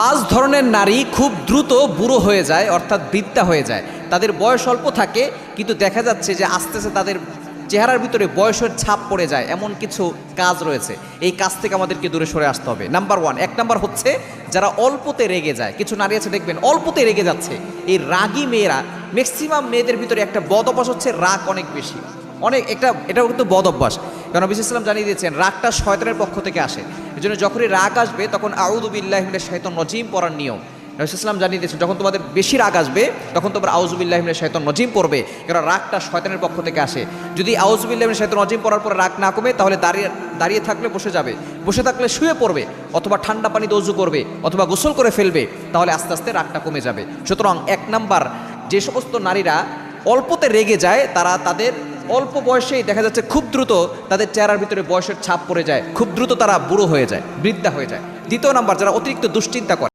পাঁচ ধরনের নারী খুব দ্রুত বুড়ো হয়ে যায়, অর্থাৎ বৃদ্ধা হয়ে যায়। তাদের বয়স অল্প থাকে, কিন্তু দেখা যাচ্ছে যে আস্তে আস্তে তাদের চেহারার ভিতরে বয়সের ছাপ পড়ে যায়। এমন কিছু কাজ রয়েছে, এই কাজ থেকে আমাদেরকে দূরে সরে আসতে হবে। নাম্বার ওয়ান, এক নাম্বার হচ্ছে যারা অল্পতে রেগে যায়। কিছু নারী আছে দেখবেন অল্পতে রেগে যাচ্ছে। এই রাগী মেয়েরা, ম্যাক্সিমাম মেয়েদের ভিতরে একটা বদ অভ্যাস হচ্ছে রাগ অনেক বেশি, এটাও কিন্তু বদ অভ্যাস। কারণ নবী সাল্লাল্লাহু আলাইহি ওয়াসাল্লাম জানিয়ে দিয়েছেন রাগটা শয়তানের পক্ষ থেকে আসে। এই জন্য যখনই রাগ আসবে তখন আউযু বিল্লাহি মিনাশ শাইতানির রাজিম পড়ার নিয়ম নবী সাল্লাল্লাহু আলাইহি ওয়াসাল্লাম জানিয়ে দিয়েছেন। যখন তোমাদের বেশি রাগ আসবে তখন তোমরা আউযু বিল্লাহি মিনাশ শাইতানির রাজিম পড়বে, কারণ রাগটা শয়তানের পক্ষ থেকে আসে। যদি আউযু বিল্লাহি মিনাশ শাইতানির রাজিম পড়ার পরে রাগ না কমে, তাহলে দাঁড়িয়ে থাকলে বসে যাবে, বসে থাকলে শুয়ে পড়বে, অথবা ঠান্ডা পানিতে ওযু করবে, অথবা গোসল করে ফেলবে, তাহলে আস্তে আস্তে রাগটা কমে যাবে। সুতরাং এক নাম্বার, যে সমস্ত নারীরা অল্পতে রেগে যায় তারা তাদের অল্প বয়সেই দেখা যাচ্ছে খুব দ্রুত তাদের চেহারার ভিতরে বয়সের ছাপ পড়ে যায়, খুব দ্রুত তারা বুড়ো হয়ে যায়, বৃদ্ধা হয়ে যায়। দ্বিতীয় নাম্বার, যারা অতিরিক্ত দুশ্চিন্তা করে।